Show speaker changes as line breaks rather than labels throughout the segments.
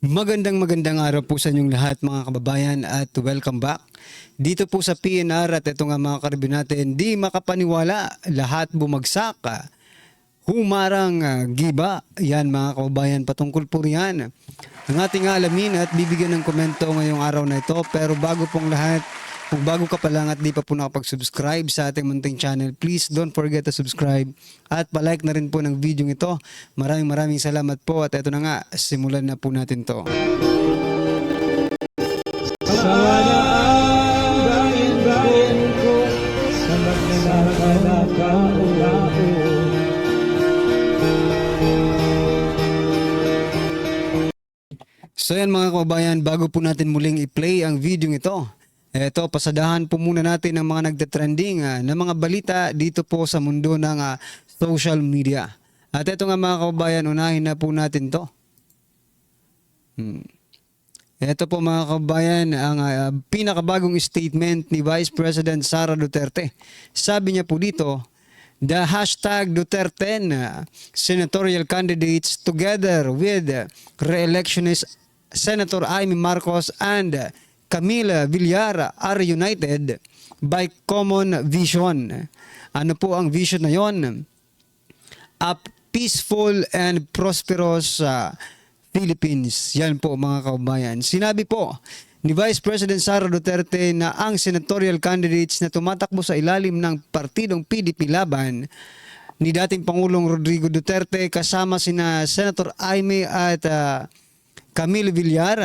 Magandang araw po sa inyong lahat mga kababayan at welcome back. Dito po sa PNR at ito nga mga karibin natin, di makapaniwala, lahat bumagsak. Humarang giba, yan mga kababayan, patungkol po riyan. Ang ating alamin at bibigyan ng komento ngayong araw na ito. Pero bago pong lahat, kung bago ka pa lang at di pa po nakapag-subscribe sa ating munting channel, please don't forget to subscribe at palike na rin po ng video ito. Maraming salamat po at ito na nga, simulan na po natin to.
Sana ang bayan ko sa maglalakad-lakad.
So yan mga kababayan, bago po natin muling i-play ang video ito, eto, pasadahan po muna natin ang mga nagtatrending na mga balita dito po sa mundo ng social media. At eto nga mga kababayan, unahin na po natin to. Ito po mga kababayan, ang pinakabagong statement ni Vice President Sara Duterte. Sabi niya po dito, the hashtag Duterte senatorial candidates together with re-electionist Senator Amy Marcos and Camila Villar are united by common vision. Ano po ang vision na yon? A peaceful and prosperous Philippines. Yan po mga kababayan. Sinabi po ni Vice President Sara Duterte na ang senatorial candidates na tumatakbo sa ilalim ng partidong PDP Laban ni dating Pangulong Rodrigo Duterte kasama sina Senator Amy at Camila Villar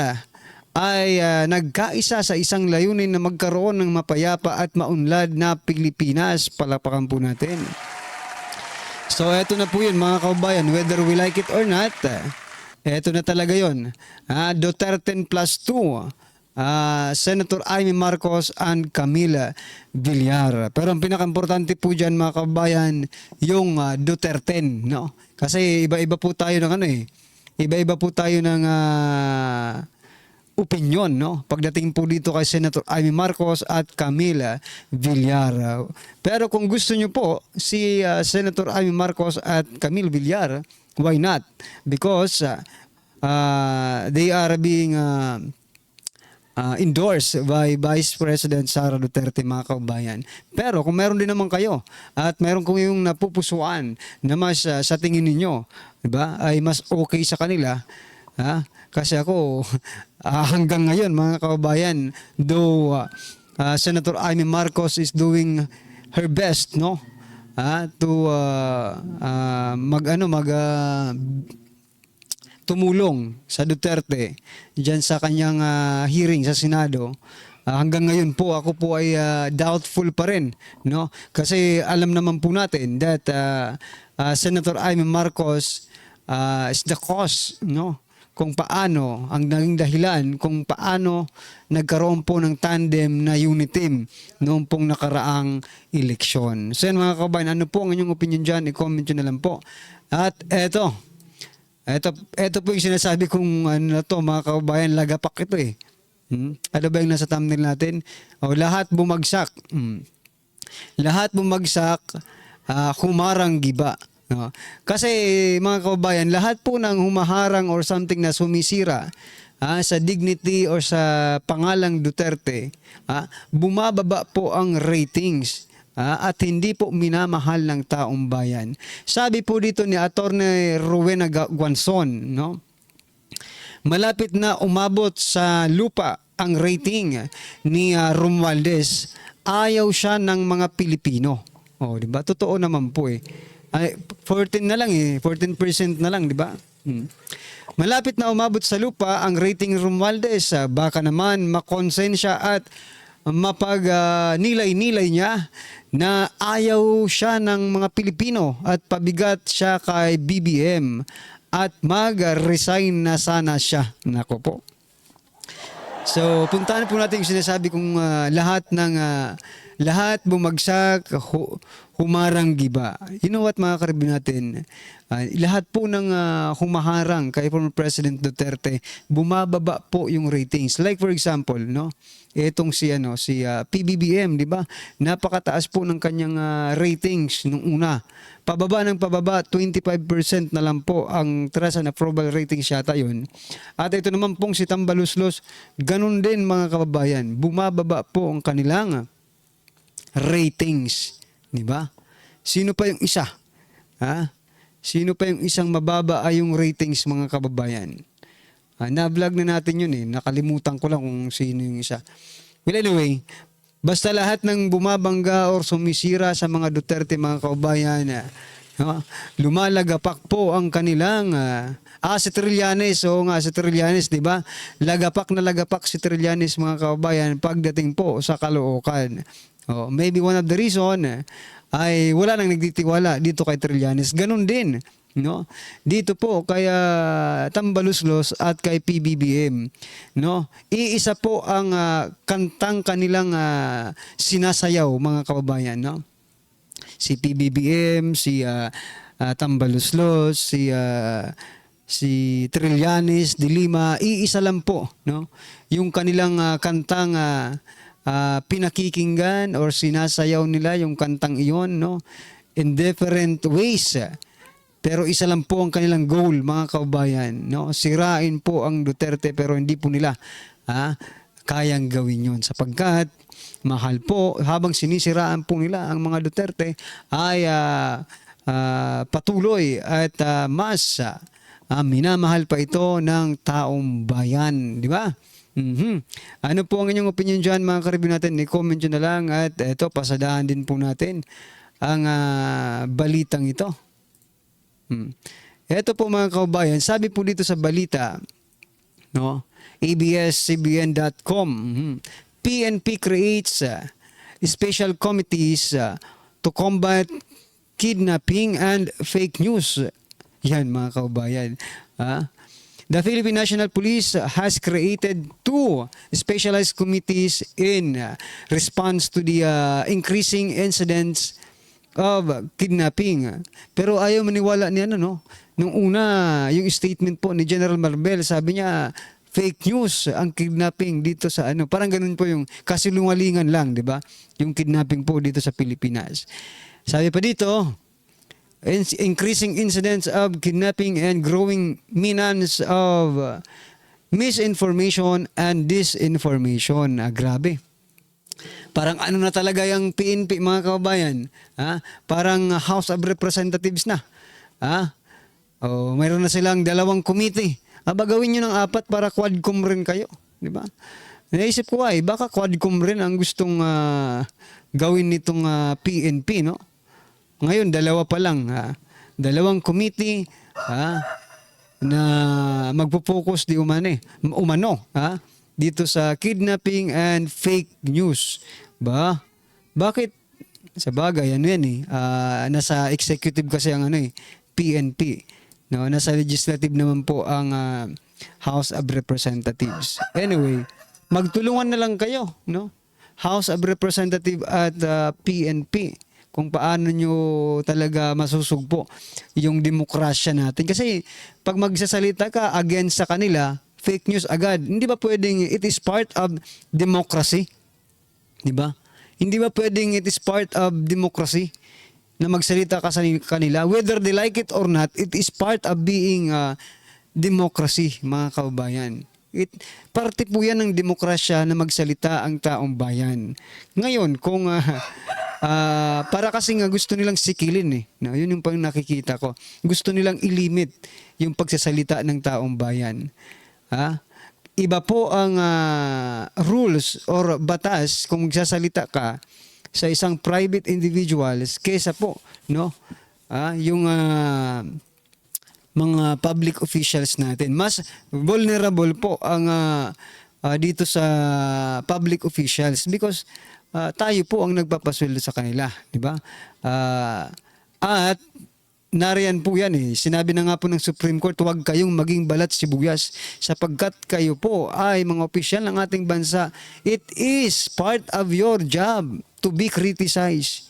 ay nagkaisa sa isang layunin na magkaroon ng mapayapa at maunlad na Pilipinas. Palapakan po natin. So eto na po yun mga kababayan, whether we like it or not, eto na talaga yun. Duterte plus 2, Senator Amy Marcos and Camila Villar. Pero ang pinaka-importante po dyan mga kababayan, yung Duterte, no? Kasi iba-iba po tayo ng iba-iba po tayo ng opinion, no? Pagdating po dito kay Senator Amy Marcos at Camila Villar. Pero kung gusto nyo po si Senator Amy Marcos at Camila Villar, why not? Because they are being endorsed by Vice President Sara Duterte mga kababayan. Pero kung meron din naman kayo at meron kung yung napupusuan na mas sa tingin ninyo, diba, ay mas okay sa kanila, kasi ako hanggang ngayon mga kababayan, though Senator Amy Marcos is doing her best, no, to tumulong sa Duterte diyan sa kanyang hearing sa Senado. Hanggang ngayon po ako po ay doubtful pa rin, no? Kasi alam naman po natin that Senator Amy Marcos is the cause, no? Kung paano ang naging dahilan kung paano nagkaroon po ng tandem na unit team noong pong nakaraang eleksyon. So yan mga kababayan, ano po ang inyong opinion dyan? I-comment nyo na lang po. At eto po yung sinasabi kong ano na to mga kababayan, lagapak ito eh. Ano ba yung nasa thumbnail natin? Lahat bumagsak. Lahat bumagsak, humarang giba. No? Kasi mga kababayan, lahat po ng humaharang or something na sumisira sa dignity or sa pangalang Duterte, bumababa po ang ratings. At hindi po minamahal ng taong bayan. Sabi po dito ni Attorney Rowena Guanzon, no? Malapit na umabot sa lupa ang rating ni Romualdez. Ayaw siya ng mga Pilipino. Di ba? Totoo naman po eh. 14 na lang 14% na lang, di ba? Malapit na umabot sa lupa ang rating ni Romualdez. Baka naman makonsensya at mapag-nilay-nilay niya na ayaw siya ng mga Pilipino at pabigat siya kay BBM at mag-resign na sana siya. Nako po. So, puntahan po natin yung sinasabi kong lahat ng lahat bumagsak, humarang giba. You know what mga karibin natin? Lahat po ng humaharang kay former President Duterte, bumababa po yung ratings. Like for example, no? Etong si PBBM, di ba? Napakataas po ng kanyang ratings nung una. Pababa ng pababa, 25% na lang po ang trust and approval ratings yata yun. At ito naman pong si Tambaluslos, ganun din mga kababayan, bumababa po ang kanilang ratings. Di ba? Sino pa yung isa? Ha? Sino pa yung isang mababa ay yung ratings mga kababayan? Na-vlog na natin yun eh. Nakalimutan ko lang kung sino yung isa. Well anyway, basta lahat ng bumabangga or sumisira sa mga Duterte mga kababayan, lumalagapak po ang kanilang si Trillanes, si Trillanes, di ba? Lagapak na lagapak si Trillanes mga kababayan pagdating po sa Caloocan. Maybe one of the reason ay wala nang nagtitiwala dito kay Trillanes. Ganun din, no? Dito po kay Tambaluslos at kay PBBM, no? Iisa po ang kantang kanilang sinasayaw mga kababayan, no? Si PBBM, si Tambaluslos, si Trillanes de Lima, iisa lang po, no? Yung kanilang kantang pinakikinggan or sinasayaw nila yung kantang iyon, no? In different ways. Pero isa lang po ang kanilang goal, mga kababayan, no? Sirain po ang Duterte pero hindi po nila kayang gawin yun sapagkat mahal po habang sinisiraan po nila ang mga Duterte ay patuloy at mas minamahal pa ito ng taong bayan, di ba? Ano po ang inyong opinion dyan mga karibin natin? I-comment nyo na lang at ito, pasadahan din po natin ang balitang ito. Ito po mga kababayan, sabi po dito sa balita, no? ABS-CBN.com, PNP creates special committees to combat kidnapping and fake news. Yan mga kababayan. The Philippine National Police has created 2 specialized committees in response to the increasing incidents of kidnapping. Pero ayaw maniwala niya, no? Nung una, yung statement po ni General Marbel, sabi niya, fake news ang kidnapping dito sa parang ganun po yung kasilungalingan lang, di ba? Yung kidnapping po dito sa Pilipinas. Sabi pa dito, increasing incidents of kidnapping and growing menace of misinformation and disinformation. Grabe. Parang na talaga yung PNP mga kababayan. Parang House of Representatives na. Mayroon na silang 2 committee. Gawin nyo ng 4 para quadcom rin kayo. Di ba? Naisip ko baka quadcom rin ang gustong gawin nitong PNP, no? Ngayon, 2 pa lang. 2 committee na magpo-focus umano dito sa kidnapping and fake news. Bakit? Sa bagay, nasa executive kasi ang PNP. No, nasa legislative naman po ang House of Representatives. Anyway, magtulungan na lang kayo, no? House of Representative at PNP kung paano nyo talaga masusugpo yung demokrasya natin. Kasi pag magsasalita ka against sa kanila, fake news agad. Hindi ba pwedeng it is part of democracy? Di ba? Hindi ba pwedeng it is part of democracy na magsalita ka sa kanila? Whether they like it or not, it is part of being democracy, mga kababayan. Parte po yan ng demokrasya na magsalita ang taong bayan. Ngayon, kung para kasi nga gusto nilang sikilin no, yun yung pang nakikita ko. Gusto nilang ilimit yung pagsasalita ng taong bayan. Iba po ang rules or batas kung magsasalita ka sa isang private individuals kesa po no yung mga public officials natin. Mas vulnerable po ang dito sa public officials because tayo po ang nagpapasweldo sa kanila, di ba? At nariyan po yan Sinabi na nga po ng Supreme Court, huwag kayong maging balat sibuyas sapagkat kayo po ay mga opisyal ng ating bansa. It is part of your job to be criticized.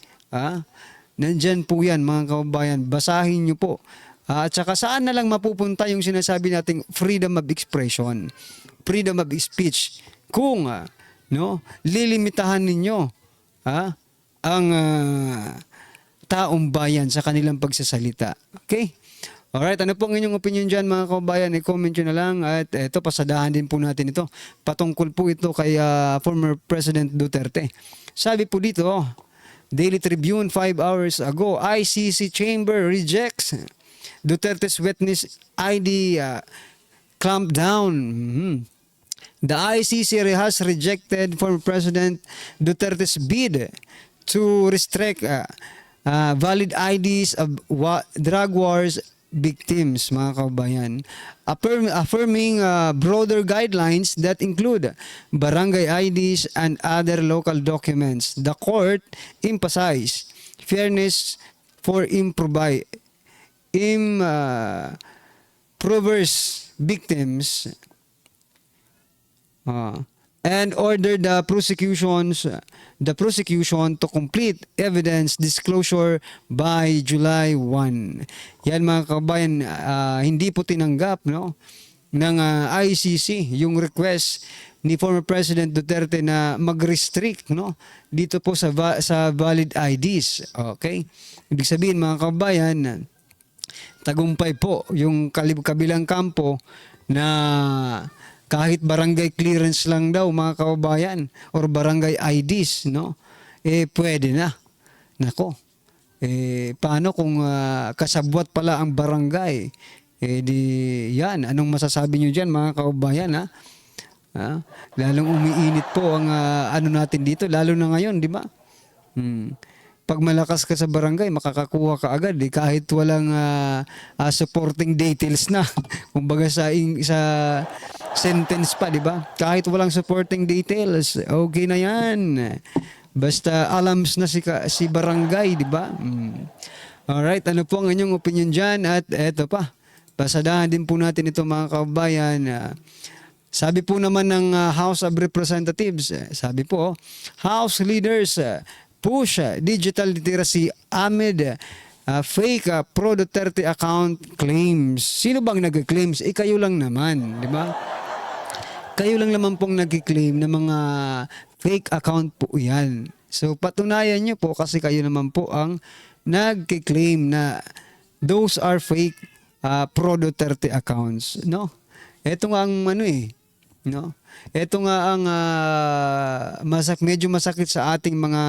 Nandyan po yan mga kababayan, basahin nyo po. At saka saan na lang mapupunta yung sinasabi nating freedom of expression, freedom of speech, kung lilimitahan ninyo ang taong bayan sa kanilang pagsasalita. Okay? Alright, ano po ang inyong opinion dyan mga kababayan? I-comment nyo na lang at ito, pasadahan din po natin ito. Patungkol po ito kay former President Duterte. Sabi po dito, Daily Tribune 5 hours ago, ICC Chamber rejects Duterte's witness ID clampdown. The ICC has rejected former President Duterte's bid to restrict valid IDs of drug wars victims, mga kababayan, affirming broader guidelines that include barangay IDs and other local documents. The court emphasized fairness for improvised victims and ordered the prosecution to complete evidence disclosure by July 1. Yan mga kababayan, hindi po tinanggap ng ICC yung request ni former President Duterte na mag-restrict dito po sa valid IDs. Okay? Ibig sabihin mga kababayan, tagumpay po yung kabilang kampo na kahit barangay clearance lang daw mga kababayan or barangay IDs, pwede na. Nako. Paano kung kasabwat pala ang barangay? Di yan, anong masasabi nyo dyan mga kababayan Lalong umiinit po ang ano natin dito, lalo na ngayon, di ba? Pag malakas ka sa barangay, makakakuha ka agad kahit walang supporting details na. Kumbaga sa sentence pa, di ba? Kahit walang supporting details, okay na yan. Basta alams na si barangay, di ba? Alright, ano po ang inyong opinion dyan? At eto pa, pasadahan din po natin ito mga kababayan. Sabi po naman ng House of Representatives, sabi po, House leaders push digital literacy amid fake pro-Duterte account claims. Sino bang nag-claims? Kayo lang naman, di ba? Kayo lang naman pong nag-claim na mga fake account po yan. So patunayan nyo po kasi kayo naman po ang nag-claim na those are fake pro-Duterte accounts. Ito nga ang ito nga ang medyo masakit sa ating mga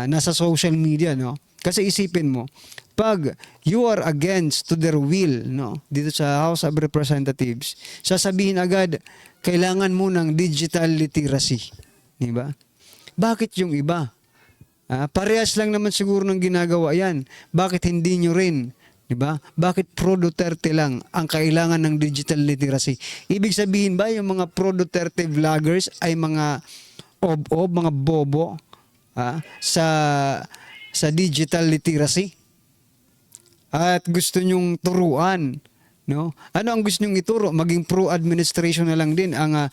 nasa social media, Kasi isipin mo, pag you are against to their will, dito sa House of Representatives, sasabihin agad, kailangan mo ng digital literacy. Di ba? Bakit yung iba? Parehas lang naman siguro ng ginagawa yan. Bakit hindi nyo rin? Diba? Bakit pro-Duterte lang ang kailangan ng digital literacy? Ibig sabihin ba yung mga pro-Duterte vloggers ay mga mga bobo sa digital literacy? At gusto nyong turuan, Ano ang gusto nyong ituro? Maging pro-administration na lang din ang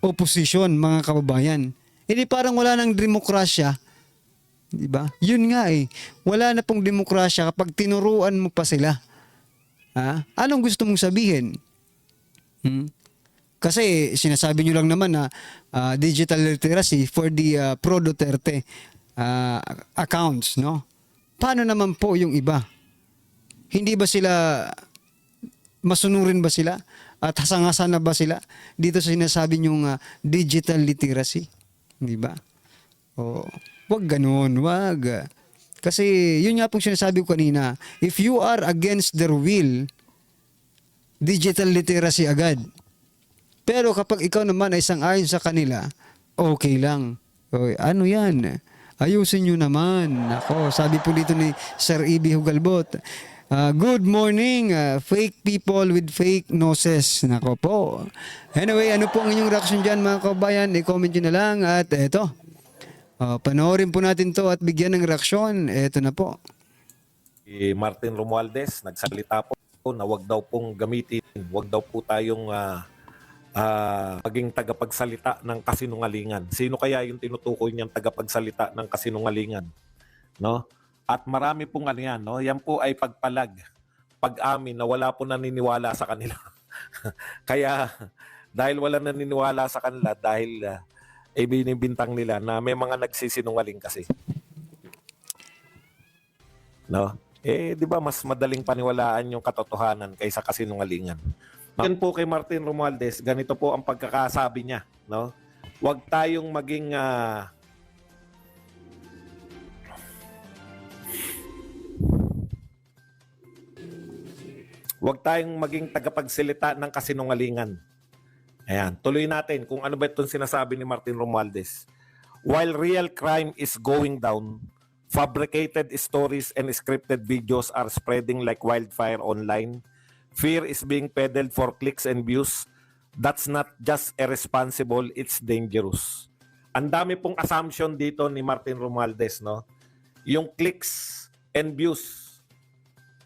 opposition, mga kababayan. Hindi parang wala nang demokrasya. Diba? Yun nga wala na pong demokrasya kapag tinuruan mo pa sila. Anong gusto mong sabihin? Kasi sinasabi nyo lang naman na digital literacy for the pro-Duterte accounts, Paano naman po yung iba? Hindi ba sila, masunurin ba sila? At hasang-hasa na ba sila dito sa sinasabi nyong digital literacy? Diba? Wag ganun, wag. Kasi yun nga pong sinasabi ko kanina, if you are against their will, digital literacy agad. Pero kapag ikaw naman ay sang-ayon sa kanila, okay lang. Ano yan? Ayusin nyo naman. Ako, sabi po dito ni Sir Ibi Hugalbot, good morning, fake people with fake noses. Nako po. Anyway, ano po ang inyong reaction dyan mga kabayan? I-comment nyo na lang at eto. Panoorin po natin to at bigyan ng reaksyon. Ito na po.
Martin Romualdez nagsalita po na wag daw pong gamitin, wag daw po tayong maging tagapagsalita ng kasinungalingan. Sino kaya yung tinutukoy niyang tagapagsalita ng kasinungalingan? No? At marami pong ano yan, no? Yan po ay pagpalag, pag-amin na wala po naniniwala sa kanila. Kaya dahil wala naniniwala sa kanila, dahil binibintang nila na may mga nagsisinungaling kasi. No? Di ba mas madaling paniwalaan yung katotohanan kaysa kasinungalingan? Yan po kay Martin Romualdez, ganito po ang pagkakasabi niya, no? Huwag tayong maging tagapagsalita ng kasinungalingan. Ayan, tuloy natin kung ano ba itong sinasabi ni Martin Romualdez. While real crime is going down, fabricated stories and scripted videos are spreading like wildfire online. Fear is being peddled for clicks and views. That's not just irresponsible, it's dangerous. Ang dami pong assumption dito ni Martin Romualdez, no? Yung clicks and views.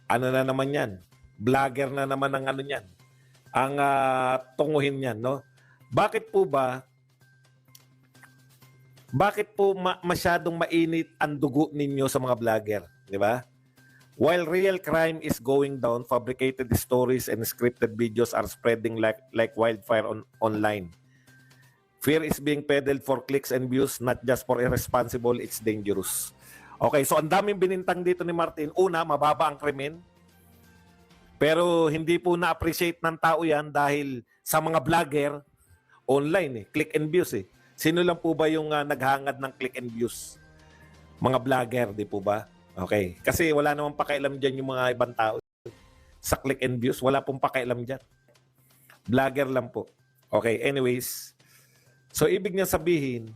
Ano na naman yan? Vlogger na naman ang ano yan. Ang tunguhin yan, no? Bakit po masyadong mainit ang dugo ninyo sa mga vlogger? Di ba? While real crime is going down, fabricated stories and scripted videos are spreading like wildfire online. Fear is being peddled for clicks and views, not just for irresponsible, it's dangerous. Okay, so ang daming binintang dito ni Martin. Una, mababa ang krimen. Pero hindi po na-appreciate ng tao yan dahil sa mga vlogger, online click and views Sino lang po ba yung naghangad ng click and views? Mga vlogger, di po ba? Okay. Kasi wala namang pakialam dyan yung mga ibang tao. Sa click and views, wala pong pakialam dyan. Vlogger lang po. Okay, anyways. So, ibig niya sabihin,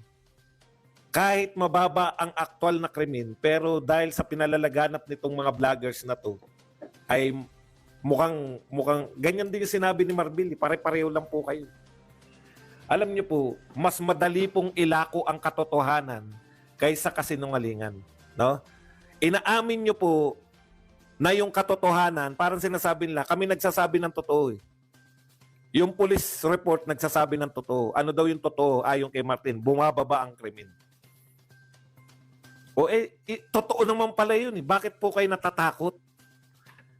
kahit mababa ang aktual na krimen, pero dahil sa pinalalaganap nitong mga vloggers na to, ay mukhang ganyan din yung sinabi ni Marbil. Pare-pareho lang po kayo. Alam niyo po, mas madali pong ilako ang katotohanan kaysa kasinungalingan. No? Inaamin nyo po na yung katotohanan, parang sinasabi nila, kami nagsasabi ng totoo Yung police report nagsasabi ng totoo. Ano daw yung totoo? Ayon kay Martin, bumababa ang krimen. Totoo naman pala yun Bakit po kayo natatakot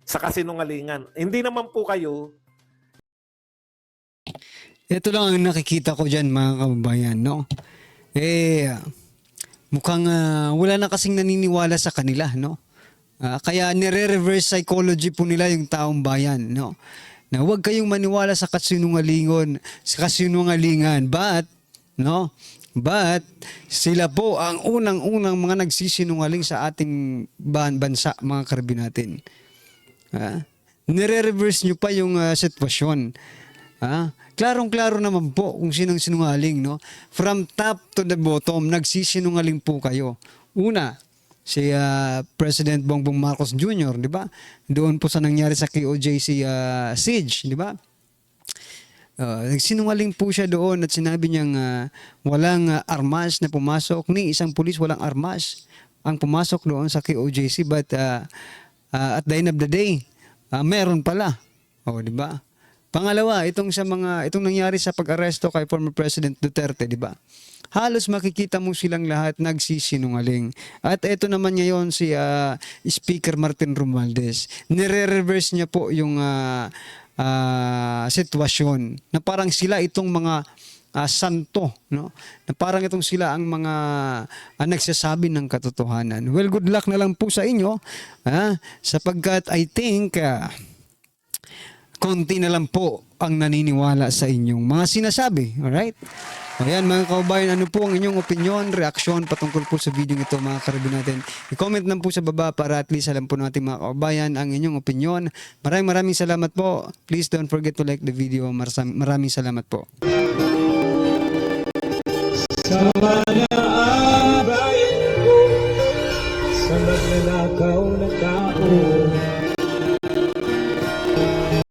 sa kasinungalingan? Hindi naman po kayo.
Ito lang ang nakikita ko dyan, mga kababayan, no? Mukhang wala na kasing naniniwala sa kanila, no? Kaya nire-reverse psychology po nila yung taong bayan, no? Na huwag kayong maniwala sa kasinungalingan, but sila po ang unang-unang mga nagsisinungaling sa ating bansa, mga karbi natin. Nire-reverse nyo pa yung sitwasyon. Klarong-klaro naman po kung sinong sinungaling, no? From top to the bottom, nagsisinungaling po kayo. Una, si President Bongbong Marcos Jr., di ba? Doon po sa nangyari sa KOJC siege, di ba? Nagsinungaling po siya doon at sinabi niyang walang armas na pumasok, ni isang pulis walang armas ang pumasok doon sa KOJC, but at the end of the day, meron pala. Di ba? Pangalawa, itong nangyari sa pag-aresto kay former President Duterte, di ba? Halos makikita mo silang lahat nagsisinungaling. At ito naman ngayon si Speaker Martin Romualdez. Nire-reverse niya po yung sitwasyon na parang sila itong mga santo, no? Na parang itong sila ang mga nagsasabi ng katotohanan. Well, good luck na lang po sa inyo, sapagkat I think konti na lang po ang naniniwala sa inyong mga sinasabi. Alright? Ayan mga kababayan, ano po ang inyong opinion, reaksyon patungkol po sa video ito, mga karabin natin? I-comment lang po sa baba para at least alam po natin, mga kababayan, ang inyong opinion. Maraming salamat po. Please don't forget to like the video. Maraming salamat po.
Sama na ang bayan ko sa magnanakaw na